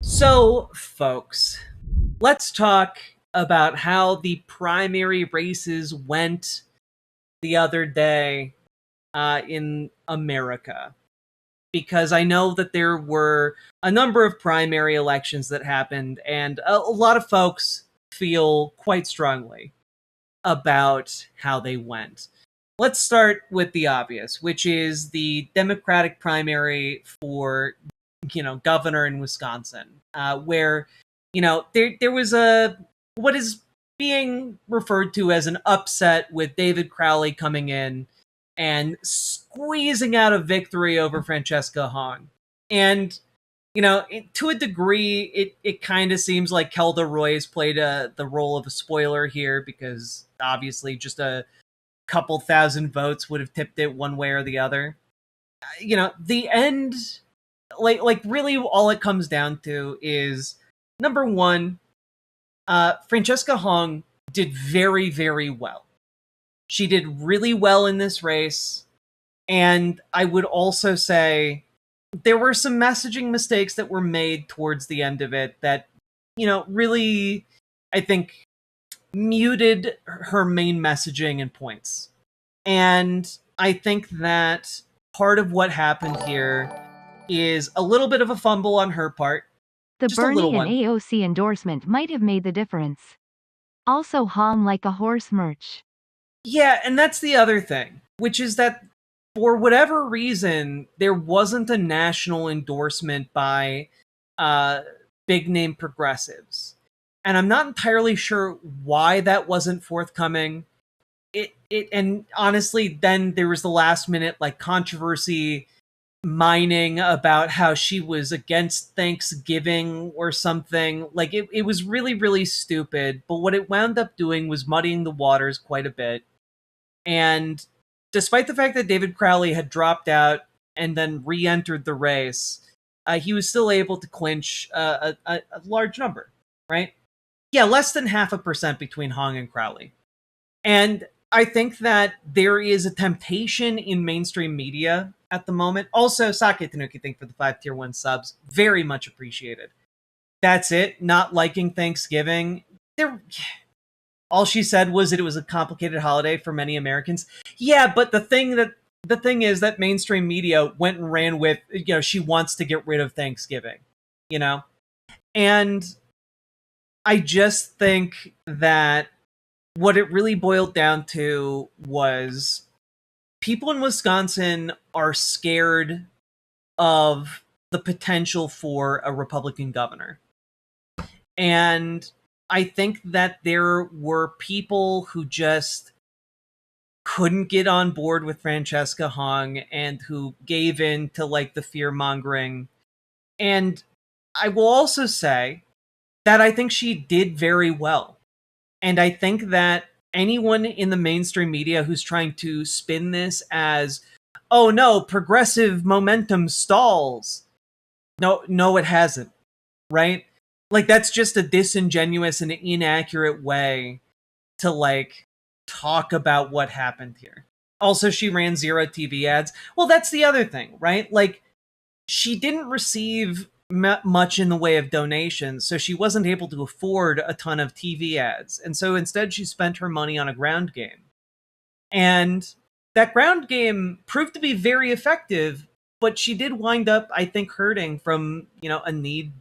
So, folks, let's talk about how the primary races went the other day in America. Because I know that there were a number of primary elections that happened, and a lot of folks feel quite strongly about how they went. Let's start with the obvious, which is the Democratic primary for governor in Wisconsin, where there was a what is being referred to as an upset with David Crowley coming in and squeezing out a victory over Francesca Hong. And to a degree, it kind of seems like Kelda Royce played the role of a spoiler here, because obviously just a couple thousand votes would have tipped it one way or the other. The end, like really all it comes down to is, number one, Francesca Hong did very, very well. She did really well in this race. And I would also say there were some messaging mistakes that were made towards the end of it that, really, I think, muted her main messaging and points. And I think that part of what happened here is a little bit of a fumble on her part. The Just a little Bernie and one. AOC endorsement might have made the difference. Also Hong like a horse merch. Yeah, and that's the other thing, which is that for whatever reason, there wasn't a national endorsement by uh, big name progressives. And I'm not entirely sure why that wasn't forthcoming. And honestly, then there was the last minute like controversy mining about how she was against Thanksgiving or something. Like it was really, really stupid. But what it wound up doing was muddying the waters quite a bit. And despite the fact that David Crowley had dropped out and then re-entered the race, he was still able to clinch a large number, right? Yeah, less than 0.5% between Hong and Crowley. And I think that there is a temptation in mainstream media at the moment. Also, Sake Tanuki, thank for the 5 tier 1 subs. Very much appreciated. That's it. Not liking Thanksgiving. There, all she said was that it was a complicated holiday for many Americans. Yeah, but the thing is that mainstream media went and ran with, she wants to get rid of Thanksgiving, you know? And I just think that what it really boiled down to was people in Wisconsin are scared of the potential for a Republican governor. And I think that there were people who just couldn't get on board with Francesca Hong and who gave in to like the fear mongering. And I will also say that I think she did very well. And I think that anyone in the mainstream media who's trying to spin this as, oh no, progressive momentum stalls. No, it hasn't. Right? Like, that's just a disingenuous and inaccurate way to, like, talk about what happened here. Also, she ran 0 TV ads. Well, that's the other thing, right? Like, she didn't receive much in the way of donations, so she wasn't able to afford a ton of TV ads. And so instead, she spent her money on a ground game. And that ground game proved to be very effective, but she did wind up, I think, hurting from, a need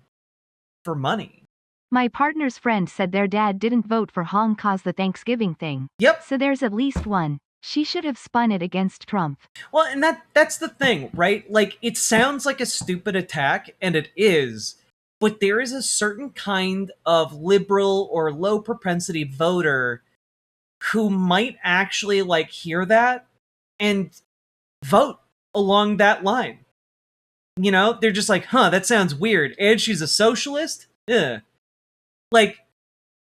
for money. My partner's friend said their dad didn't vote for Hong cause the Thanksgiving thing. Yep. So there's at least one. She should have spun it against Trump. Well, and that's the thing, right? Like, it sounds like a stupid attack, and it is, but there is a certain kind of liberal or low propensity voter who might actually like hear that and vote along that line. They're just like, huh, that sounds weird. And she's a socialist? Ugh. Like,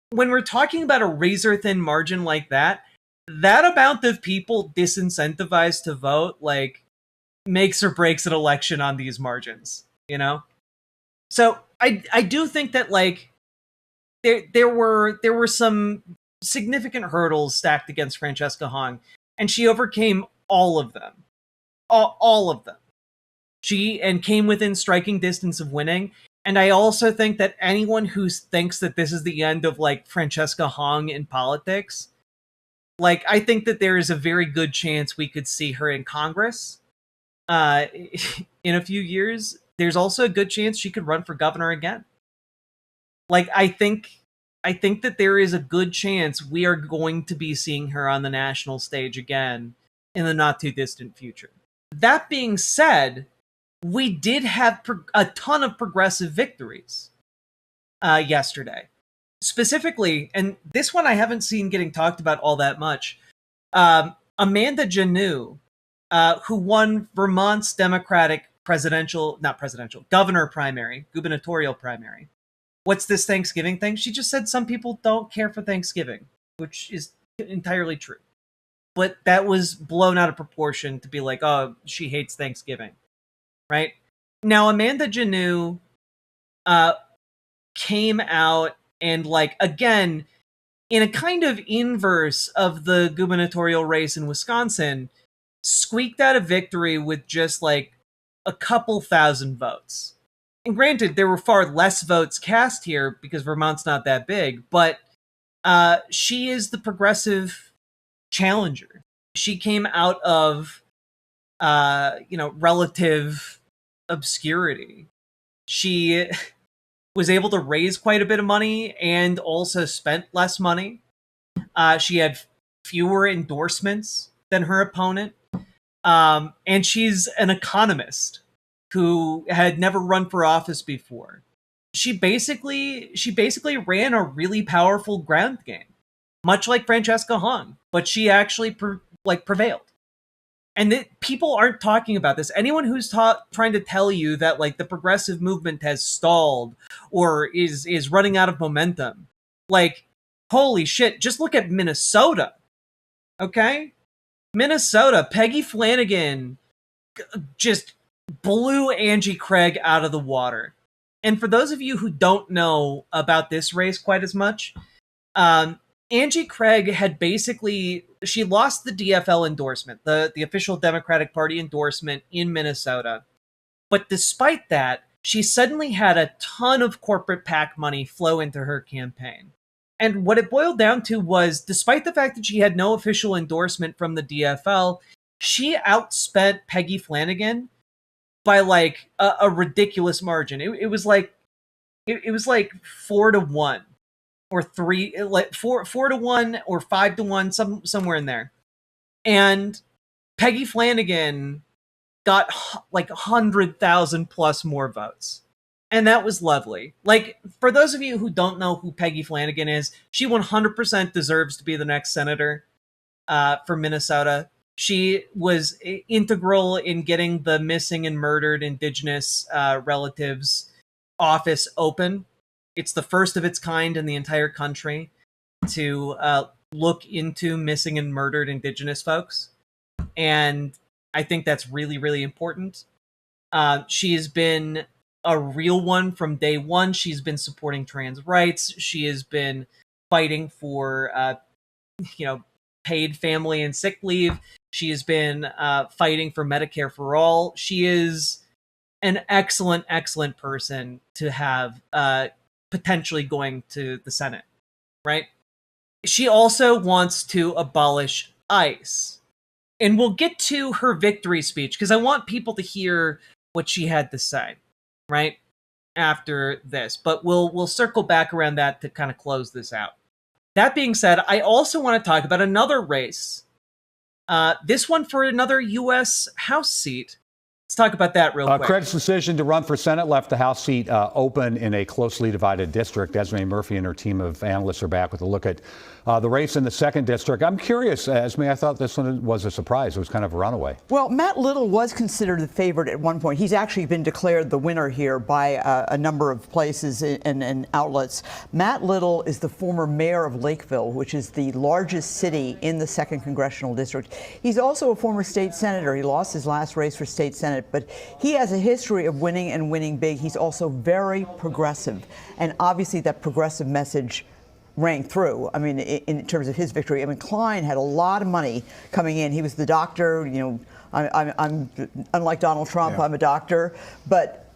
when we're talking about a razor thin margin like that amount of people disincentivized to vote, like, makes or breaks an election on these margins, So I do think that, like, there were some significant hurdles stacked against Francesca Hong, and she overcame all of them. All of them. She came within striking distance of winning, And I also think that anyone who thinks that this is the end of like Francesca Hong in politics, like I think that there is a very good chance we could see her in Congress in a few years. There's also a good chance she could run for governor again. Like I think that there is a good chance we are going to be seeing her on the national stage again in the not too distant future. That being said, we did have a ton of progressive victories yesterday. Specifically, and this one I haven't seen getting talked about all that much, Amanda Janeau, who won Vermont's Democratic gubernatorial primary. What's this Thanksgiving thing? She just said some people don't care for Thanksgiving, which is entirely true. But that was blown out of proportion to be like, oh, she hates Thanksgiving. Right? Now, Amanda Janeau came out and, like, again, in a kind of inverse of the gubernatorial race in Wisconsin, squeaked out a victory with just, like, a couple thousand votes. And granted, there were far less votes cast here because Vermont's not that big, but she is the progressive challenger. She came out of, relative obscurity. She was able to raise quite a bit of money and also spent less money. She had fewer endorsements than her opponent. And she's an economist who had never run for office before. She basically ran a really powerful ground game, much like Francesca Hong, but she actually prevailed. And people aren't talking about this. Anyone who's trying to tell you that like the progressive movement has stalled or is running out of momentum, like, holy shit, just look at Minnesota. Okay? Minnesota, Peggy Flanagan just blew Angie Craig out of the water. And for those of you who don't know about this race quite as much, Angie Craig had she lost the DFL endorsement, the official Democratic Party endorsement in Minnesota. But despite that, she suddenly had a ton of corporate PAC money flow into her campaign. And what it boiled down to was, despite the fact that she had no official endorsement from the DFL, she outspent Peggy Flanagan by like a ridiculous margin. It was like 4-1. Or 4-1 or 5-1, somewhere in there. And Peggy Flanagan got like 100,000 plus more votes. And that was lovely. Like, for those of you who don't know who Peggy Flanagan is, she 100% deserves to be the next senator for Minnesota. She was integral in getting the missing and murdered Indigenous relatives office open. It's the first of its kind in the entire country to look into missing and murdered Indigenous folks. And I think that's really, really important. She has been a real one from day one. She's been supporting trans rights. She has been fighting for, paid family and sick leave. She has been fighting for Medicare for all. She is an excellent, excellent person to have potentially going to the Senate, right? She also wants to abolish ICE. And we'll get to her victory speech because I want people to hear what she had to say, right? After this. But we'll circle back around that to kind of close this out. That being said, I also want to talk about another race. This one for another U.S. House seat. Let's talk about that real quick. Craig's decision to run for Senate left the House seat open in a closely divided district. Esme Murphy and her team of analysts are back with a look at the race in the 2nd district. I'm curious, Esme, I thought this one was a surprise. It was kind of a runaway. Well, Matt Little was considered the favorite at one point. He's actually been declared the winner here by a number of places and outlets. Matt Little is the former mayor of Lakeville, which is the largest city in the 2nd Congressional District. He's also a former state senator. He lost his last race for state senate, but he has a history of winning and winning big. He's also very progressive. And obviously that progressive message rang through. I mean, in terms of his victory. I mean, Klein had a lot of money coming in. He was the doctor. I'm unlike Donald Trump. Yeah. I'm a doctor. But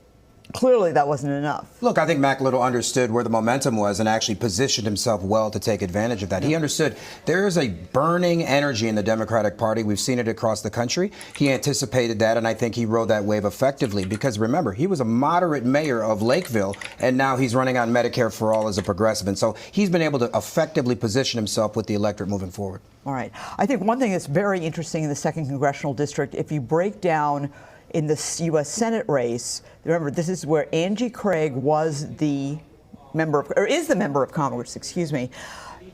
clearly that wasn't enough. Look, I think Mac Little understood where the momentum was and actually positioned himself well to take advantage of that. He understood there is a burning energy in the Democratic Party. We've seen it across the country. He anticipated that, and I think he rode that wave effectively because, remember, he was a moderate mayor of Lakeville, and now he's running on Medicare for All as a progressive. And so he's been able to effectively position himself with the electorate moving forward. All right. I think one thing that's very interesting in the 2nd Congressional District, if you break down in the U.S. Senate race, remember, this is where Angie Craig was the member of, or is the member of Congress, excuse me.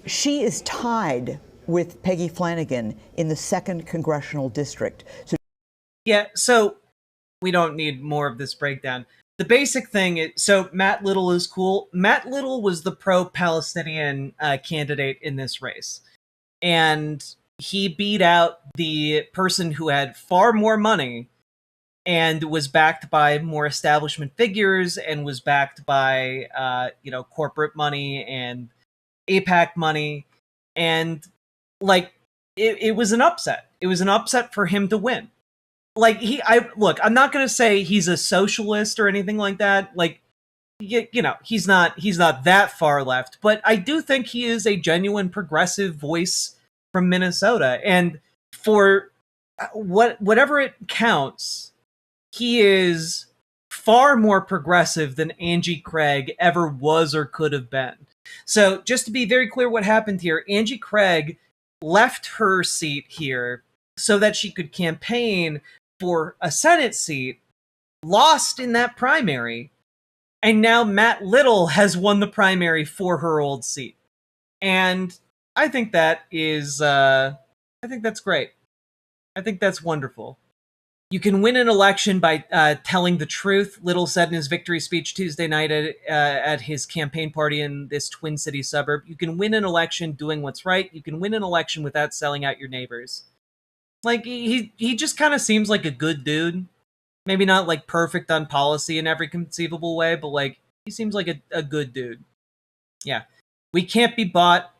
She is tied with Peggy Flanagan in the 2nd Congressional District. Yeah, so we don't need more of this breakdown. The basic thing is, so Matt Little is cool. Matt Little was the pro-Palestinian candidate in this race. And he beat out the person who had far more money and was backed by more establishment figures and was backed by, corporate money and AIPAC money. And, like, it was an upset. It was an upset for him to win. Like, I'm not going to say he's a socialist or anything like that. Like, he's not that far left, but I do think he is a genuine progressive voice from Minnesota. And for whatever it counts, he is far more progressive than Angie Craig ever was or could have been. So just to be very clear what happened here, Angie Craig left her seat here so that she could campaign for a Senate seat, lost in that primary, and now Matt Little has won the primary for her old seat. And I think that is, I think that's great. I think that's wonderful. You can win an election by telling the truth, Little said in his victory speech Tuesday night at his campaign party in this Twin City suburb. You can win an election doing what's right. You can win an election without selling out your neighbors. Like, he just kind of seems like a good dude. Maybe not, like, perfect on policy in every conceivable way, but, like, he seems like a good dude. Yeah. We can't be bought.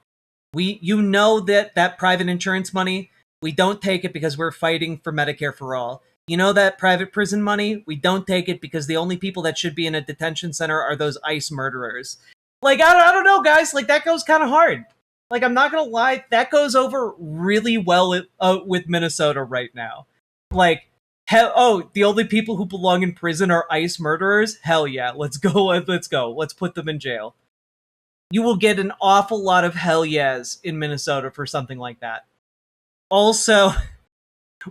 You know that private insurance money, we don't take it because we're fighting for Medicare for All. You know that private prison money, we don't take it because the only people that should be in a detention center are those ICE murderers. Like, I don't know, guys. Like, that goes kind of hard. Like, I'm not going to lie, that goes over really well with Minnesota right now. Like, the only people who belong in prison are ICE murderers? Hell yeah, let's go. Let's put them in jail. You will get an awful lot of hell yes in Minnesota for something like that. Also,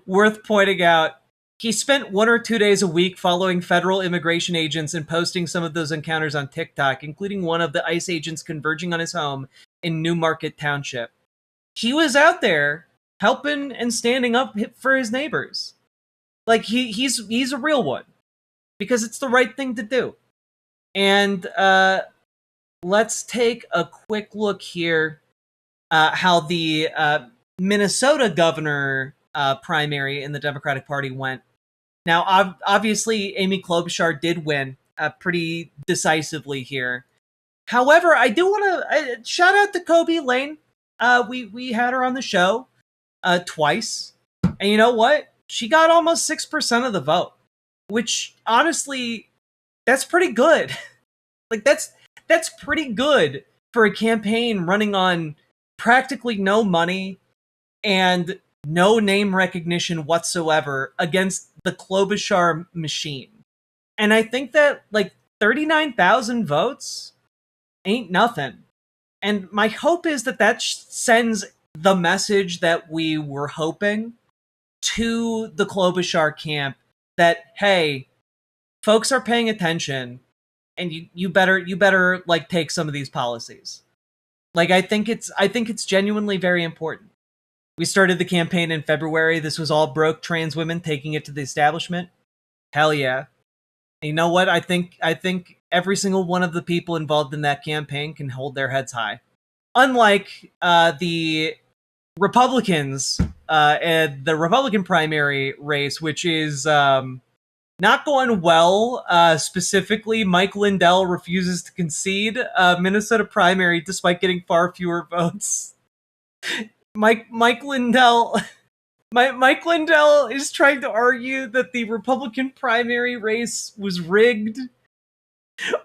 worth pointing out, he spent 1 or 2 days a week following federal immigration agents and posting some of those encounters on TikTok, including one of the ICE agents converging on his home in Newmarket Township. He was out there helping and standing up for his neighbors. Like, he's a real one. Because it's the right thing to do. And let's take a quick look here how the Minnesota governor primary in the Democratic Party went. Now, obviously, Amy Klobuchar did win pretty decisively here. However, I do want to shout out to Kobe Lane. We had her on the show twice. And you know what? She got almost 6% of the vote. Which, honestly, that's pretty good. Like, that's pretty good for a campaign running on practically no money and no name recognition whatsoever against the Klobuchar machine. And I think that, like, 39,000 votes ain't nothing. And my hope is that sends the message that we were hoping to the Klobuchar camp that, hey, folks are paying attention and you better like take some of these policies. Like, I think it's genuinely very important. We started the campaign in February. This was all broke trans women taking it to the establishment. Hell yeah. And you know what? I think every single one of the people involved in that campaign can hold their heads high. Unlike the Republicans and the Republican primary race, which is not going well. Specifically, Mike Lindell refuses to concede Minnesota primary despite getting far fewer votes. Mike Lindell is trying to argue that the Republican primary race was rigged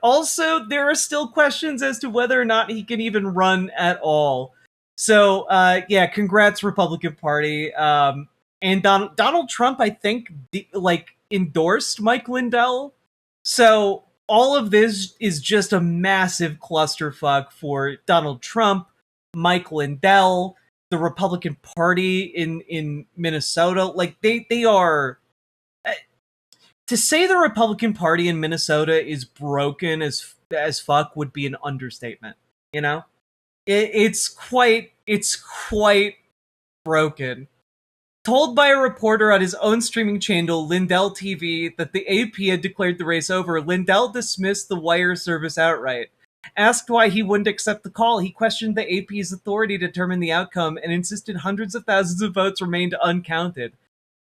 Also, there are still questions as to whether or not he can even run at all. So, yeah, congrats, Republican Party. And Donald Trump, I think, endorsed Mike Lindell. So all of this is just a massive clusterfuck for Donald Trump, Mike Lindell, the Republican Party in Minnesota. Like they are. To say the Republican Party in Minnesota is broken as fuck would be an understatement. You know, it's quite broken. Told by a reporter on his own streaming channel, Lindell TV, that the AP had declared the race over, Lindell dismissed the wire service outright. Asked why he wouldn't accept the call, he questioned the AP's authority to determine the outcome and insisted hundreds of thousands of votes remained uncounted.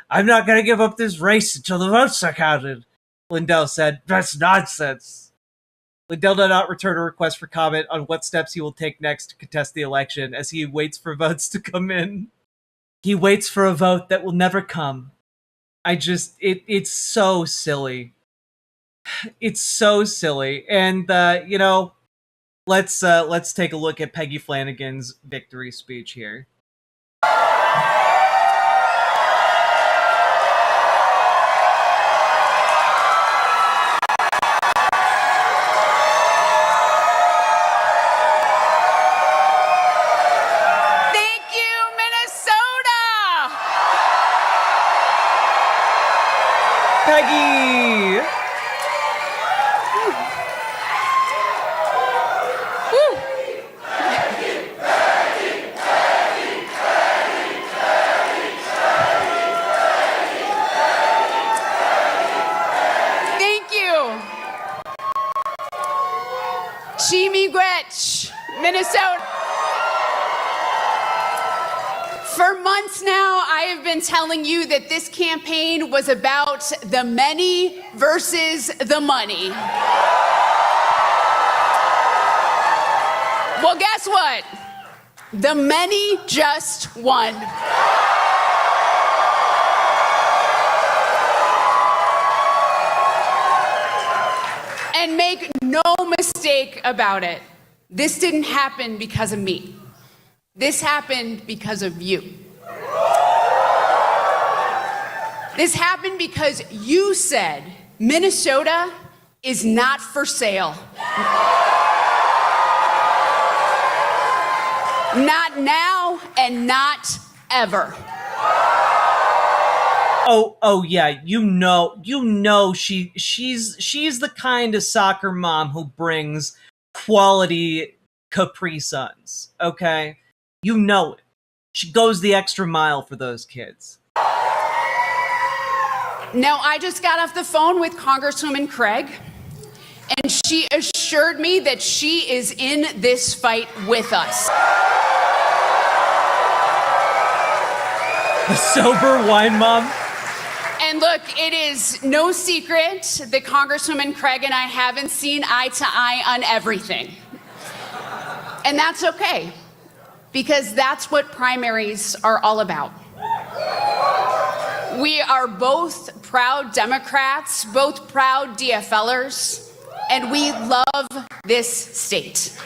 I'm not going to give up this race until the votes are counted, Lindell said. That's nonsense. Lindell did not return a request for comment on what steps he will take next to contest the election as he waits for votes to come in. He waits for a vote that will never come. It's so silly. It's so silly. And, let's take a look at Peggy Flanagan's victory speech here. Peggy! Thank you. Chimigwech, Minnesota. For months now, I have been telling you that this campaign was about the many versus the money. Well, guess what? The many just won. And make no mistake about it, this didn't happen because of me. This happened because of you. This happened because you said Minnesota is not for sale. Not now and not ever. Oh yeah, you know she's the kind of soccer mom who brings quality Capri Suns, okay? You know it. She goes the extra mile for those kids. Now, I just got off the phone with Congresswoman Craig, and she assured me that she is in this fight with us. The sober wine mom? And look, it is no secret that Congresswoman Craig and I haven't seen eye to eye on everything. And that's okay, because that's what primaries are all about. We are both proud Democrats, both proud DFLers, and we love this state.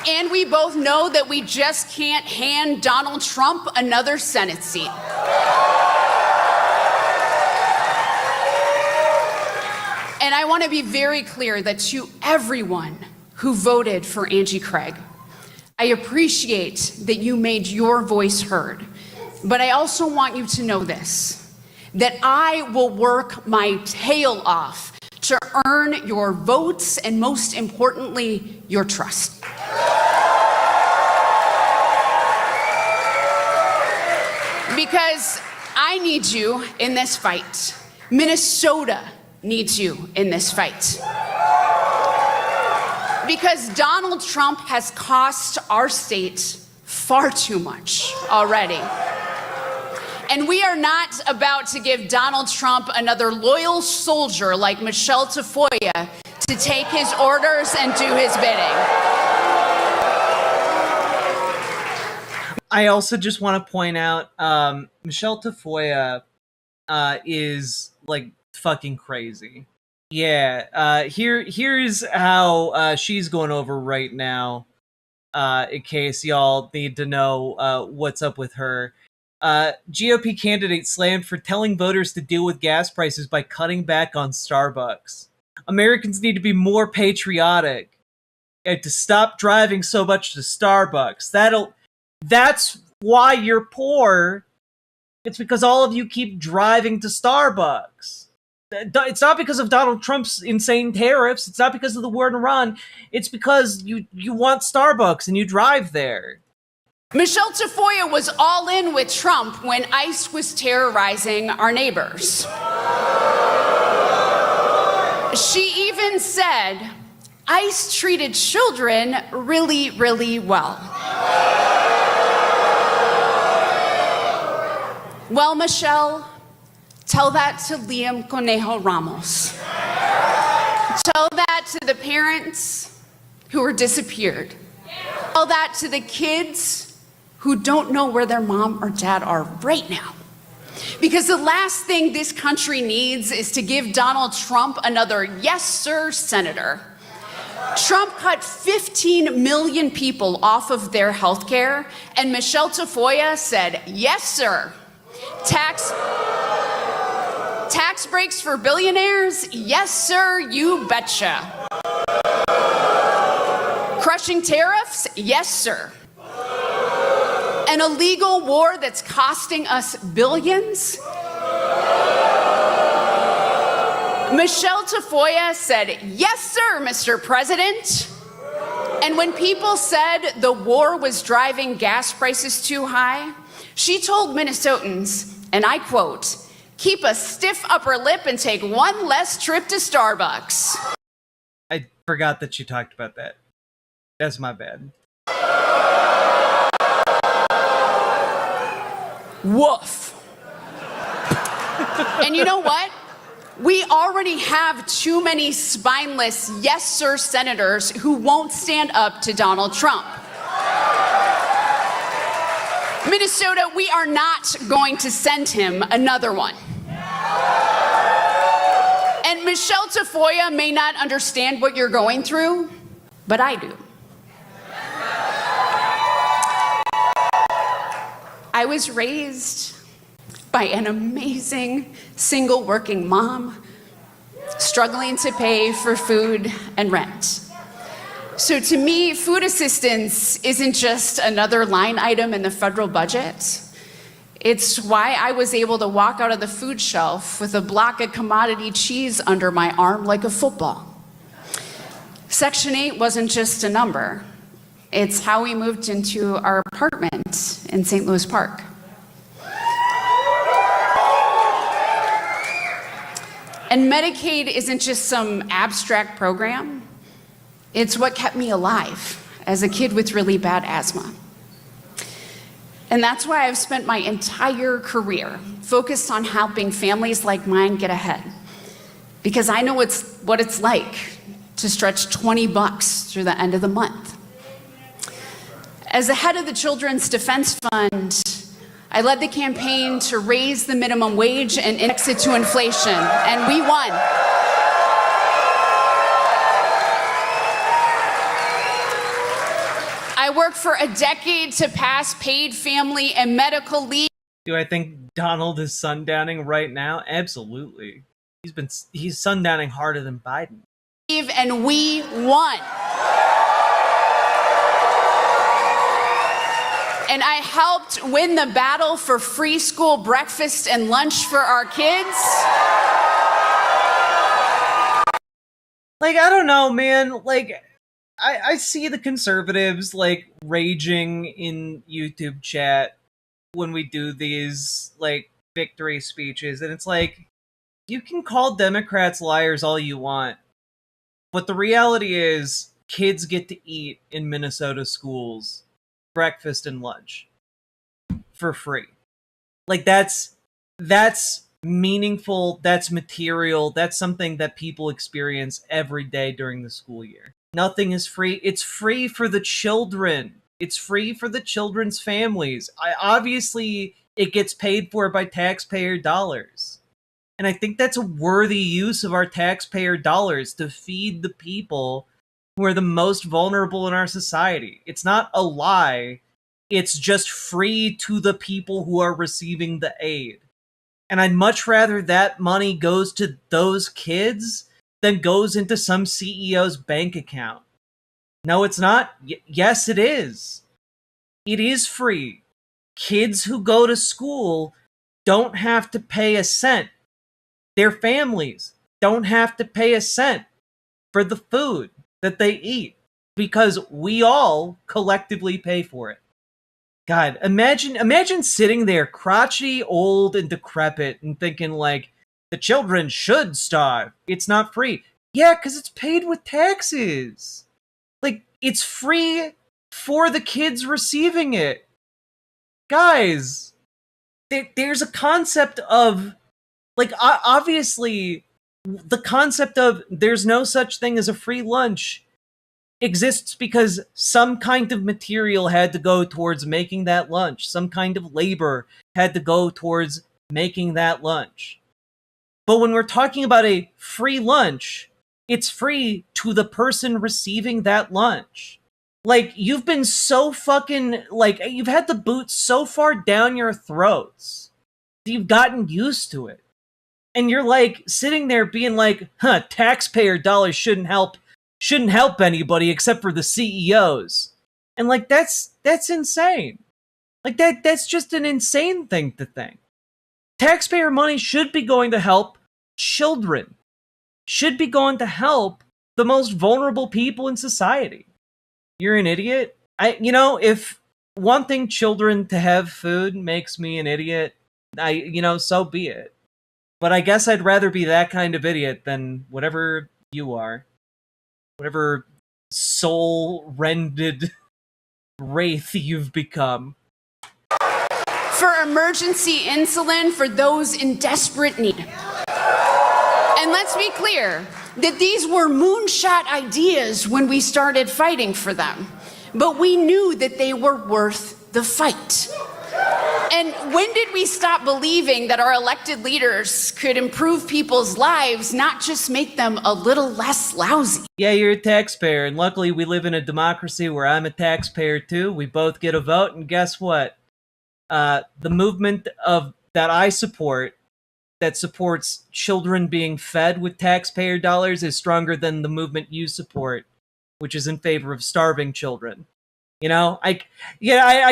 And we both know that we just can't hand Donald Trump another Senate seat. And I want to be very clear that to everyone who voted for Angie Craig, I appreciate that you made your voice heard. But I also want you to know this, that I will work my tail off to earn your votes and, most importantly, your trust. Because I need you in this fight. Minnesota needs you in this fight. Because Donald Trump has cost our state far too much already. And we are not about to give Donald Trump another loyal soldier like Michelle Tafoya to take his orders and do his bidding. I also just want to point out, Michelle Tafoya is like fucking crazy. Yeah, here's how she's going over right now, in case y'all need to know what's up with her. GOP candidate slammed for telling voters to deal with gas prices by cutting back on Starbucks. Americans need to be more patriotic and to stop driving so much to Starbucks. That's why you're poor. It's because all of you keep driving to Starbucks. It's not because of Donald Trump's insane tariffs. It's not because of the war in Iran. It's because you want Starbucks and you drive there. Michelle Tafoya was all in with Trump when ICE was terrorizing our neighbors. She even said ICE treated children really, really well. Well, Michelle, tell that to Liam Conejo Ramos. Tell that to the parents who were disappeared. Tell that to the kids who don't know where their mom or dad are right now. Because the last thing this country needs is to give Donald Trump another yes, sir, senator. Trump cut 15 million people off of their health care, and Michelle Tafoya said, yes, sir. Tax breaks for billionaires? Yes, sir, you betcha. Crushing tariffs? Yes, sir. An illegal war that's costing us billions? Michelle Tafoya said, yes, sir, Mr. President. And when people said the war was driving gas prices too high, she told Minnesotans, and I quote, keep a stiff upper lip and take one less trip to Starbucks. I forgot that you talked about that. That's my bad. Woof. And you know what? We already have too many spineless yes sir senators who won't stand up to Donald Trump. Minnesota, we are not going to send him another one. And Michelle Tafoya may not understand what you're going through, but I do. I was raised by an amazing single working mom struggling to pay for food and rent. So to me, food assistance isn't just another line item in the federal budget. It's why I was able to walk out of the food shelf with a block of commodity cheese under my arm like a football. Section 8 wasn't just a number. It's how we moved into our apartment in St. Louis Park. And Medicaid isn't just some abstract program. It's what kept me alive as a kid with really bad asthma. And that's why I've spent my entire career focused on helping families like mine get ahead. Because I know what it's like to stretch $20 through the end of the month. As the head of the Children's Defense Fund, I led the campaign to raise the minimum wage and index it to inflation, and we won. I worked for a decade to pass paid family and medical leave. Do I think Donald is sundowning right now? Absolutely. He's sundowning harder than Biden. And we won. And I helped win the battle for free school breakfast and lunch for our kids. Like, I don't know, man. Like, I see the conservatives, like, raging in YouTube chat when we do these, like, victory speeches. And it's like, you can call Democrats liars all you want. But the reality is, kids get to eat in Minnesota schools breakfast and lunch for free. Like, that's meaningful, that's material, that's something that people experience every day during the school year. Nothing is free. It's free for the children. It's free for the children's families. Obviously, it gets paid for by taxpayer dollars. And I think that's a worthy use of our taxpayer dollars to feed the people who are the most vulnerable in our society. It's not a lie. It's just free to the people who are receiving the aid. And I'd much rather that money goes to those kids than goes into some CEO's bank account. No, it's not. Yes, it is. It is free. Kids who go to school don't have to pay a cent. Their families don't have to pay a cent for the food that they eat because we all collectively pay for it. God, imagine sitting there crotchety, old, and decrepit and thinking like, the children should starve. It's not free. Yeah, because it's paid with taxes. Like, it's free for the kids receiving it. Guys, there's a concept of, like, obviously, the concept of there's no such thing as a free lunch exists because some kind of material had to go towards making that lunch. Some kind of labor had to go towards making that lunch. But when we're talking about a free lunch, it's free to the person receiving that lunch. Like, you've been so fucking, like, you've had the boot so far down your throats that you've gotten used to it. And you're like sitting there being like, taxpayer dollars shouldn't help anybody except for the CEOs. And like, that's insane. Like, that's just an insane thing to think. Taxpayer money should be going to help children. Should be going to help the most vulnerable people in society. You're an idiot. If wanting children to have food makes me an idiot, so be it. But I guess I'd rather be that kind of idiot than whatever you are. Whatever soul-rended wraith you've become. For emergency insulin for those in desperate need. And let's be clear that these were moonshot ideas when we started fighting for them. But we knew that they were worth the fight. And when did we stop believing that our elected leaders could improve people's lives, not just make them a little less lousy? Yeah, you're a taxpayer, and luckily we live in a democracy where I'm a taxpayer too. We both get a vote, and guess what? The movement that I support, that supports children being fed with taxpayer dollars, is stronger than the movement you support, which is in favor of starving children. I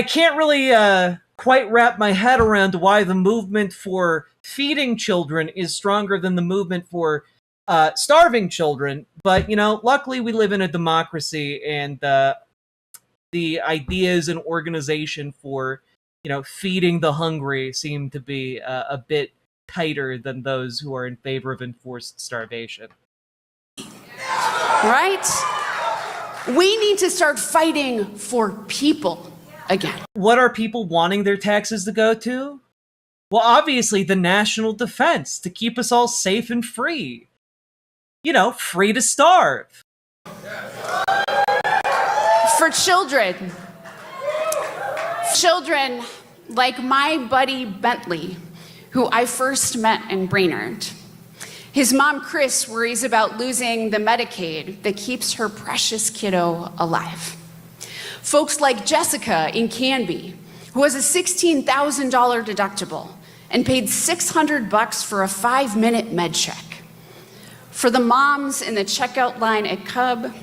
can't really quite wrap my head around why the movement for feeding children is stronger than the movement for starving children. But, luckily we live in a democracy, and the ideas and organization for, feeding the hungry seem to be a bit tighter than those who are in favor of enforced starvation. Right? We need to start fighting for people again. What are people wanting their taxes to go to? Well, obviously the national defense, to keep us all safe and free. Free to starve. For children like my buddy Bentley, who I first met in Brainerd. His mom, Chris, worries about losing the Medicaid that keeps her precious kiddo alive. Folks like Jessica in Canby, who has a $16,000 deductible and paid $600 for a 5-minute med check. For the moms in the checkout line at Cub,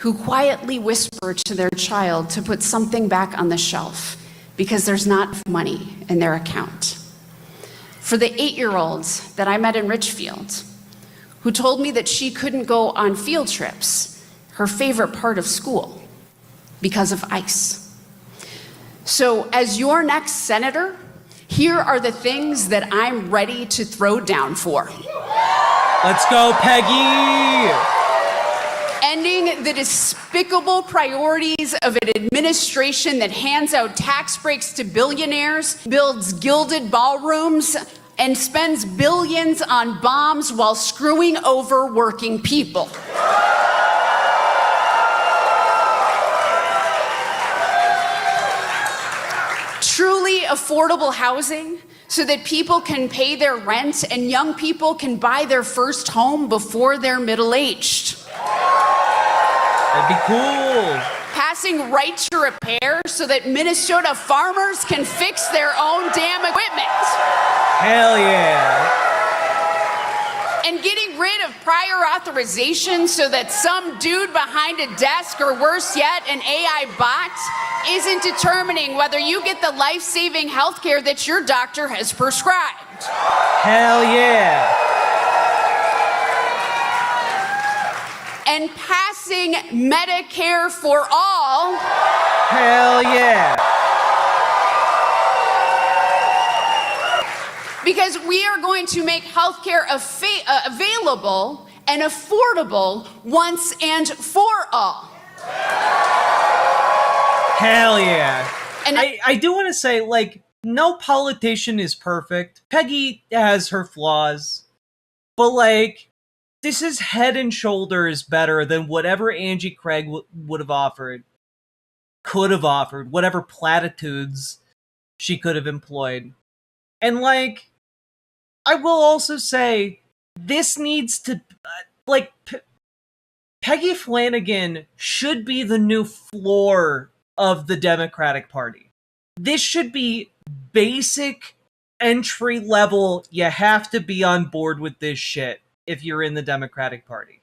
who quietly whisper to their child to put something back on the shelf because there's not enough money in their account. For the 8-year-olds that I met in Richfield, who told me that she couldn't go on field trips, her favorite part of school, because of ICE. So as your next senator, here are the things that I'm ready to throw down for. Let's go, Peggy! Ending the despicable priorities of an administration that hands out tax breaks to billionaires, builds gilded ballrooms, and spends billions on bombs while screwing over working people. Truly affordable housing so that people can pay their rent and young people can buy their first home before they're middle-aged. That'd be cool. Passing right to repair so that Minnesota farmers can fix their own damn equipment. Hell yeah. And getting rid of prior authorization so that some dude behind a desk, or worse yet, an AI bot, isn't determining whether you get the life-saving health care that your doctor has prescribed. Hell yeah. And passing Medicare for all. Hell yeah. Because we are going to make healthcare available and affordable once and for all. Hell yeah. And I do want to say, like, no politician is perfect. Peggy has her flaws. But, like, this is head and shoulders better than whatever Angie Craig would have offered. Could have offered. Whatever platitudes she could have employed. And, like, I will also say, this needs to, Peggy Flanagan should be the new floor of the Democratic Party. This should be basic entry level. You have to be on board with this shit if you're in the Democratic Party.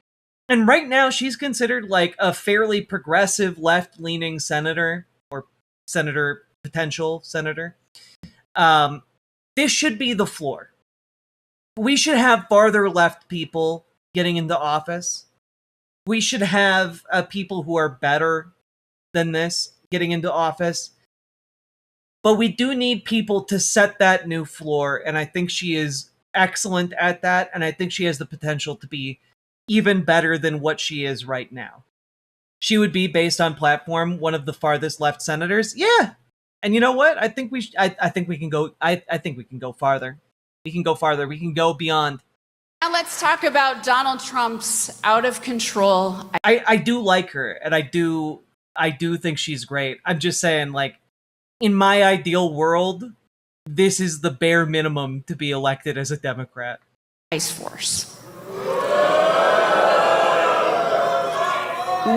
And right now, she's considered like a fairly progressive left-leaning senator, or potential senator. This should be the floor. We should have farther left people getting into office. We should have people who are better than this getting into office. But we do need people to set that new floor, and I think she is excellent at that, and I think she has the potential to be even better than what she is right now. She would be, based on platform, one of the farthest left senators. Yeah. And you know what? I think I think we can go farther. We can go farther. We can go beyond. now let's talk about Donald Trump's out of control. I do like her, and I do think she's great. I'm just saying, like, in my ideal world, this is the bare minimum to be elected as a Democrat. Ice Force.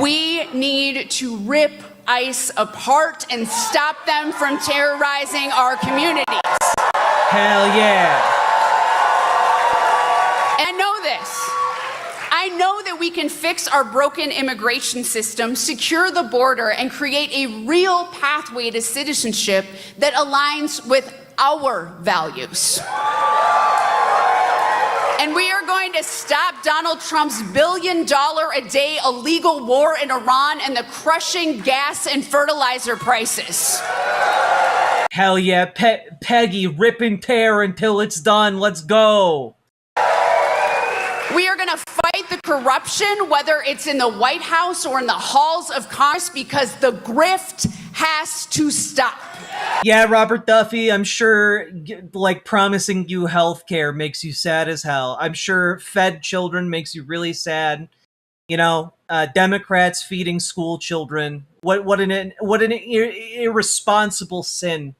We need to rip ICE apart and stop them from terrorizing our communities. Hell yeah. And I know this. I know that we can fix our broken immigration system, secure the border, and create a real pathway to citizenship that aligns with our values. And we are going to stop Donald Trump's $1 billion a day illegal war in Iran and the crushing gas and fertilizer prices. Hell yeah, Peggy, rip and tear until it's done. Let's go. We are going to fight the corruption, whether it's in the White House or in the halls of Congress, because the grift has to stop. Yeah, Robert Duffy, I'm sure, like, promising you healthcare makes you sad as hell. I'm sure fed children makes you really sad. You know, Democrats feeding school children. What an irresponsible sin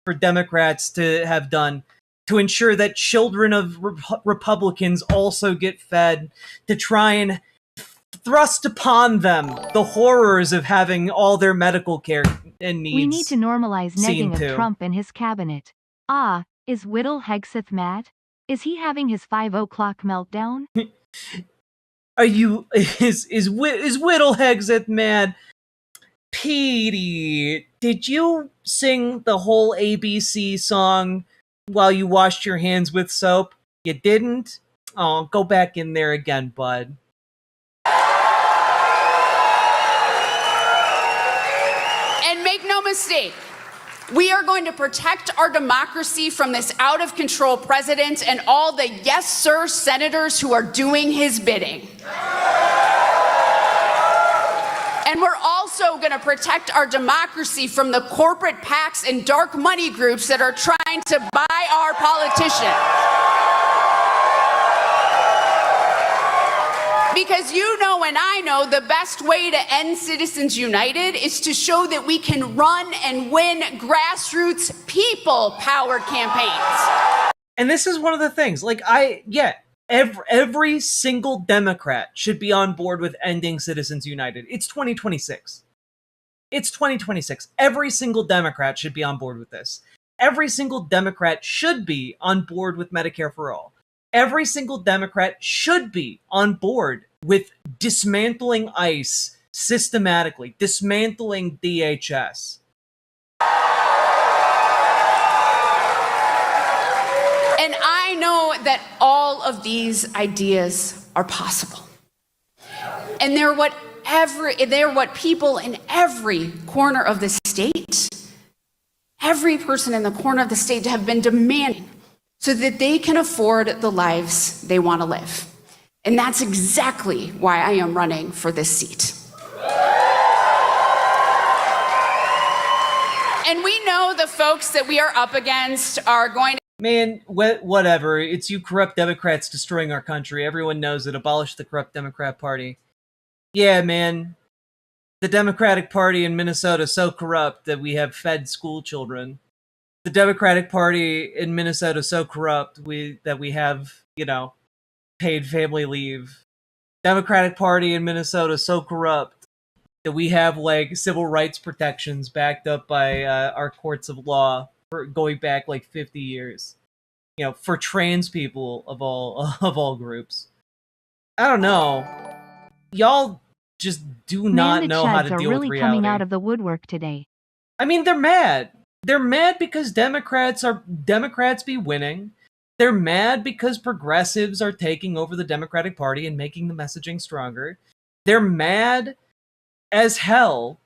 for Democrats to have done, to ensure that children of Republicans also get fed, to try and thrust upon them the horrors of having all their medical care and needs. We need to normalize negging of to. Trump and his cabinet. Is Whittle Hegseth mad? Is he having his 5 o'clock meltdown? Is Whittle Hegseth mad? Petey, did you sing the whole ABC song while you washed your hands with soap? You didn't? Oh, go back in there again, bud. And make no mistake, we are going to protect our democracy from this out-of-control president and all the yes sir senators who are doing his bidding. And we're also going to protect our democracy from the corporate PACs and dark money groups that are trying to buy our politicians. Because you know and I know the best way to end Citizens United is to show that we can run and win grassroots people power campaigns. And this is one of the things, like, every single Democrat should be on board with ending Citizens United. It's 2026. It's 2026. Every single Democrat should be on board with this. Every single Democrat should be on board with Medicare for All. Every single Democrat should be on board with dismantling ICE systematically, dismantling DHS. And I know that all of these ideas are possible. And they're what people in every corner of the state, every person in the corner of the state have been demanding so that they can afford the lives they want to live. And that's exactly why I am running for this seat. And we know the folks that we are up against are going to... Man, whatever. It's you corrupt Democrats destroying our country. Everyone knows it. Abolish the corrupt Democrat Party. Yeah, man. The Democratic Party in Minnesota is so corrupt that we have fed school children. The Democratic Party in Minnesota is so corrupt that we have, paid family leave. Democratic Party in Minnesota is so corrupt that we have, civil rights protections backed up by our courts of law for going back 50 years. For trans people of all groups. I don't know. Y'all just do not know how to deal with reality. Are really coming out of the woodwork today. I mean, they're mad. They're mad because Democrats be winning. They're mad because progressives are taking over the Democratic Party and making the messaging stronger. They're mad as hell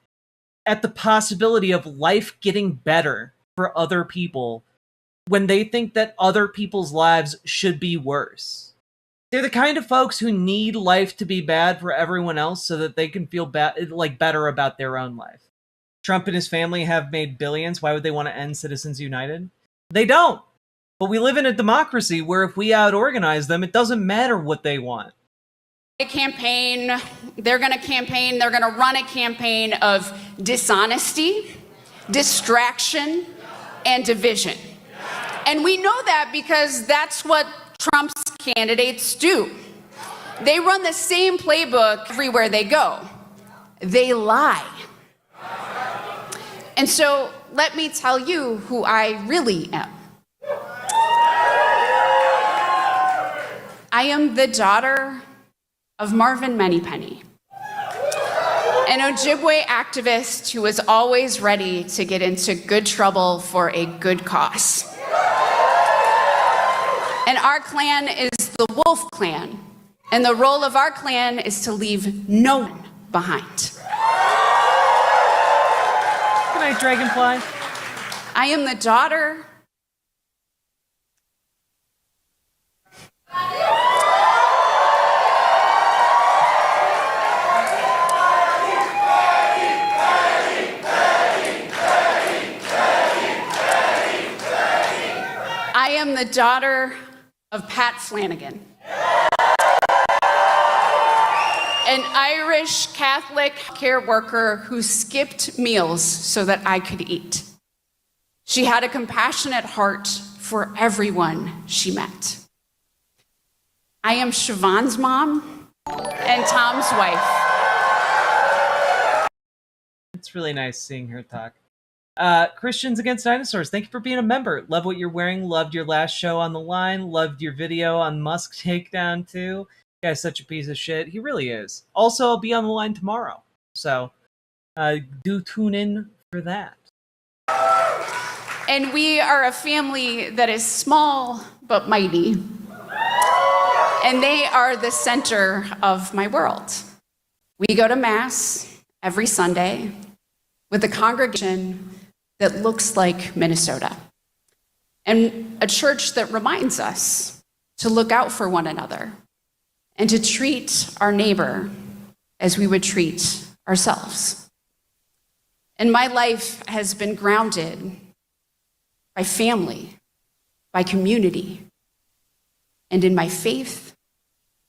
at the possibility of life getting better for other people when they think that other people's lives should be worse. They're the kind of folks who need life to be bad for everyone else so that they can feel better about their own life. Trump and his family have made billions. Why would they want to end Citizens United? They don't. But we live in a democracy where if we out-organize them, it doesn't matter what they want. They're going to run a campaign of dishonesty, distraction, and division. And we know that because that's what Trump's candidates do. They run the same playbook everywhere they go. They lie. And so let me tell you who I really am. I am the daughter of Marvin Moneypenny, an Ojibwe activist who was always ready to get into good trouble for a good cause. And our clan is the Wolf Clan, and the role of our clan is to leave no one behind. Good night, Dragonfly. I am the daughter of Pat Flanagan, an Irish Catholic care worker who skipped meals so that I could eat. She had a compassionate heart for everyone she met. I am Siobhan's mom and Tom's wife. It's really nice seeing her talk. Christians Against Dinosaurs, thank you for being a member. Love what you're wearing. Loved your last show on the line. Loved your video on Musk takedown too. Guy's such a piece of shit. He really is. Also, I'll be on the line tomorrow. So do tune in for that. And we are a family that is small but mighty. And they are the center of my world. We go to Mass every Sunday with a congregation that looks like Minnesota, and a church that reminds us to look out for one another and to treat our neighbor as we would treat ourselves. And my life has been grounded by family, by community, and in my faith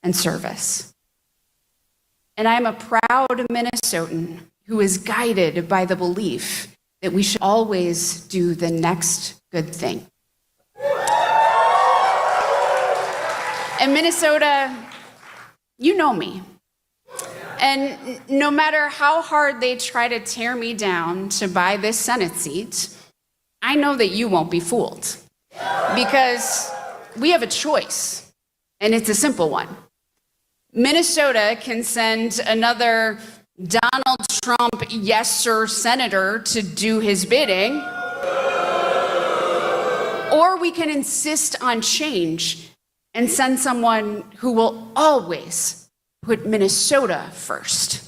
and service. And I'm a proud Minnesotan who is guided by the belief that we should always do the next good thing. And Minnesota, you know me. And no matter how hard they try to tear me down to buy this Senate seat, I know that you won't be fooled. Because we have a choice, and it's a simple one. Minnesota can send another Donald Trump yes sir senator to do his bidding, or we can insist on change and send someone who will always put Minnesota first.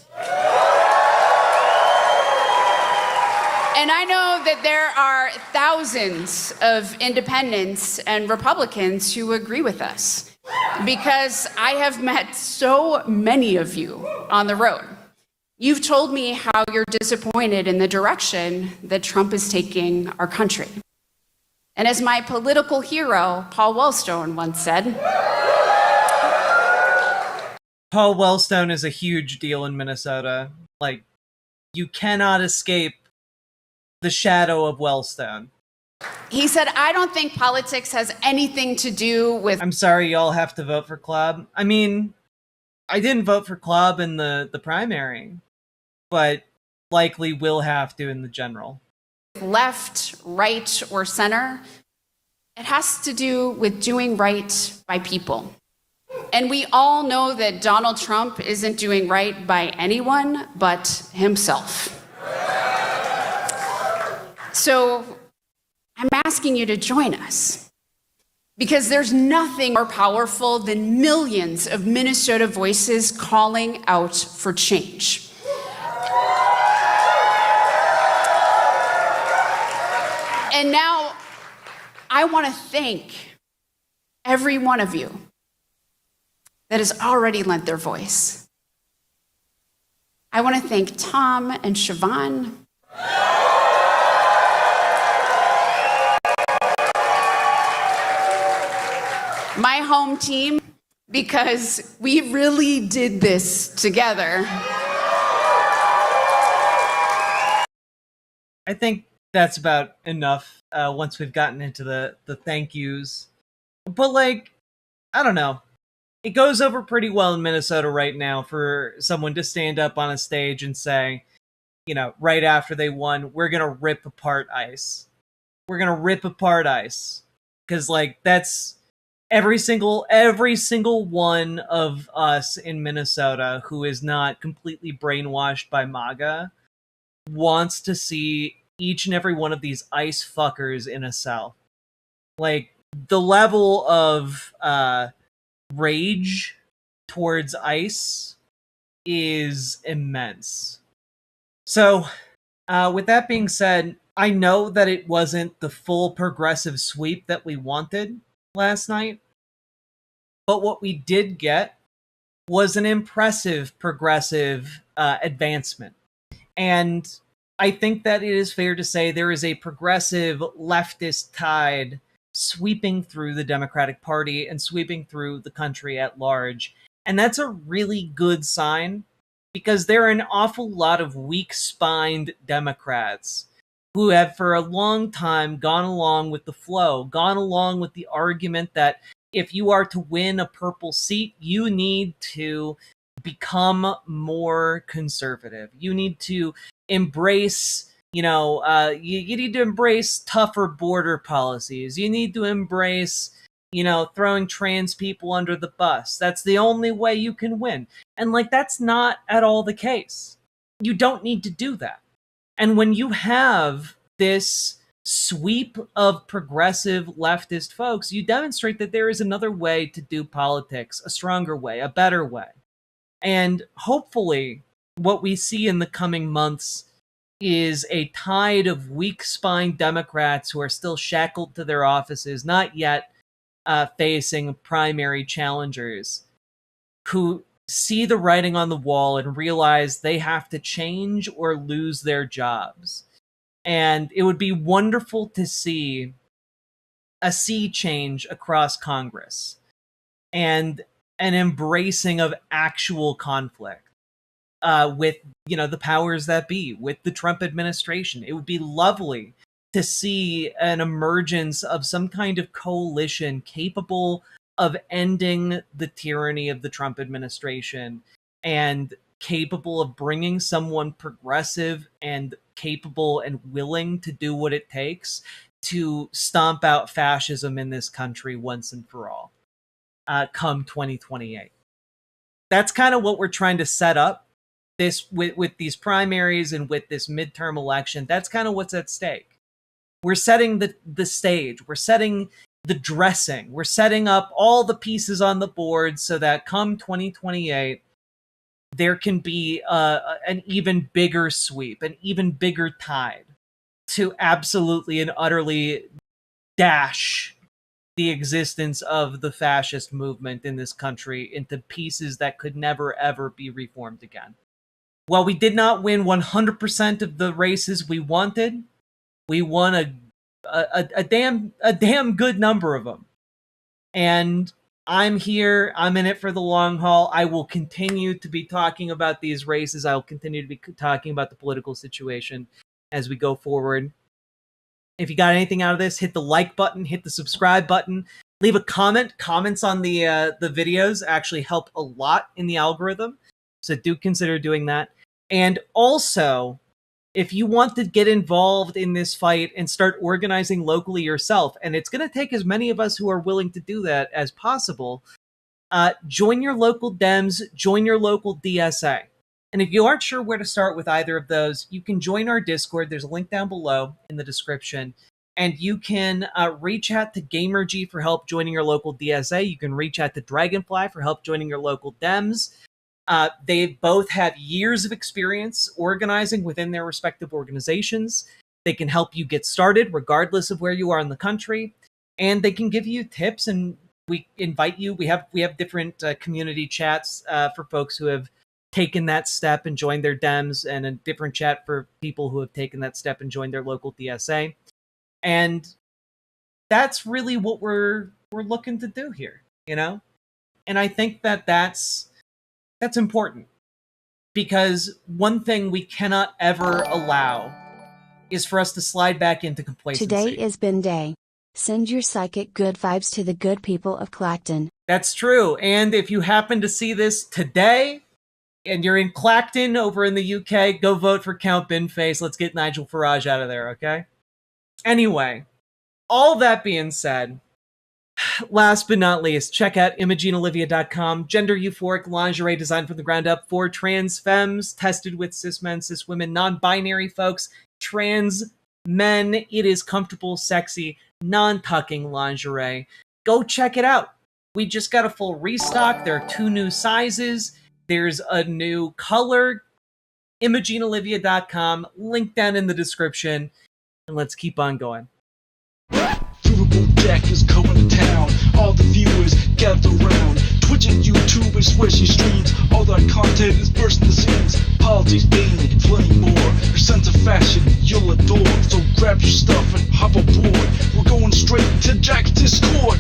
And I know that there are thousands of independents and Republicans who agree with us, because I have met so many of you on the road. You've told me how you're disappointed in the direction that Trump is taking our country. And as my political hero, Paul Wellstone, once said, Paul Wellstone is a huge deal in Minnesota. Like, you cannot escape the shadow of Wellstone. he said, I don't think politics has anything to do with. I'm sorry y'all have to vote for Club. I mean, I didn't vote for Club in the primary, but likely will have to in the general. Left, right, or center. It has to do with doing right by people. And we all know that Donald Trump isn't doing right by anyone but himself. So I'm asking you to join us, because there's nothing more powerful than millions of Minnesota voices calling out for change. And now I want to thank every one of you that has already lent their voice. I want to thank Tom and Siobhan. My home team, because we really did this together. I think that's about enough once we've gotten into the thank yous. But, like, I don't know. It goes over pretty well in Minnesota right now for someone to stand up on a stage and say, you know, right after they won, we're going to rip apart ICE. We're going to rip apart ICE. Because, like, that's every single one of us in Minnesota who is not completely brainwashed by MAGA wants to see each and every one of these ICE fuckers in a cell. Like, the level of rage towards ICE is immense. So, with that being said, I know that it wasn't the full progressive sweep that we wanted last night, but what we did get was an impressive progressive advancement. And I think that it is fair to say there is a progressive leftist tide sweeping through the Democratic Party and sweeping through the country at large. And that's a really good sign, because there are an awful lot of weak-spined Democrats who have for a long time gone along with the flow, gone along with the argument that if you are to win a purple seat, you need to become more conservative. You need to embrace, you need to embrace tougher border policies. You need to embrace, throwing trans people under the bus. That's the only way you can win. And, like, that's not at all the case. You don't need to do that. And when you have this sweep of progressive leftist folks, you demonstrate that there is another way to do politics, a stronger way, a better way. And hopefully what we see in the coming months is a tide of weak-spined Democrats who are still shackled to their offices, not yet facing primary challengers, who see the writing on the wall and realize they have to change or lose their jobs. And it would be wonderful to see a sea change across Congress and an embracing of actual conflict. with, the powers that be, with the Trump administration. It would be lovely to see an emergence of some kind of coalition capable of ending the tyranny of the Trump administration and capable of bringing someone progressive and capable and willing to do what it takes to stomp out fascism in this country once and for all, come 2028. That's kind of what we're trying to set up this with these primaries and with this midterm election. That's kind of what's at stake. We're setting the stage. We're setting the dressing. We're setting up all the pieces on the board so that come 2028, there can be an even bigger sweep, an even bigger tide to absolutely and utterly dash the existence of the fascist movement in this country into pieces that could never, ever be reformed again. While we did not win 100% of the races we wanted, we won a damn good number of them. And I'm here. I'm in it for the long haul. I will continue to be talking about these races. I will continue to be talking about the political situation as we go forward. If you got anything out of this, hit the like button, hit the subscribe button, leave a comment. Comments on the videos actually help a lot in the algorithm, so do consider doing that. And also, if you want to get involved in this fight and start organizing locally yourself, and it's going to take as many of us who are willing to do that as possible, join your local Dems, join your local DSA. And if you aren't sure where to start with either of those, you can join our Discord. There's a link down below in the description. And you can reach out to GamerG for help joining your local DSA. You can reach out to Dragonfly for help joining your local Dems. They both have years of experience organizing within their respective organizations. They can help you get started regardless of where you are in the country. And they can give you tips, and we invite you. We have different community chats for folks who have taken that step and joined their Dems, and a different chat for people who have taken that step and joined their local DSA. And that's really what we're looking to do here, And I think that's important, because one thing we cannot ever allow is for us to slide back into complacency. Today is bin day. Send your psychic good vibes to the good people of Clacton. That's true. And if you happen to see this today and you're in Clacton over in the UK, go vote for Count Binface. Let's get Nigel Farage out of there, okay? Anyway, all that being said, last but not least, check out ImogeneOlivia.com. Gender euphoric lingerie designed from the ground up for trans femmes, tested with cis men, cis women, non-binary folks, trans men. It is comfortable, sexy, non-tucking lingerie. Go check it out. We just got a full restock. There are 2 new sizes. There's a new color. ImogeneOlivia.com. Link down in the description. And let's keep on going. Riverboat Jack is coming to town. All the viewers gather round. Twitch and YouTube and swishy streams. All that content is bursting the scenes. Politics, gaming, and plenty more. Your sense of fashion you'll adore. So grab your stuff and hop aboard. We're going straight to Jack's Discord.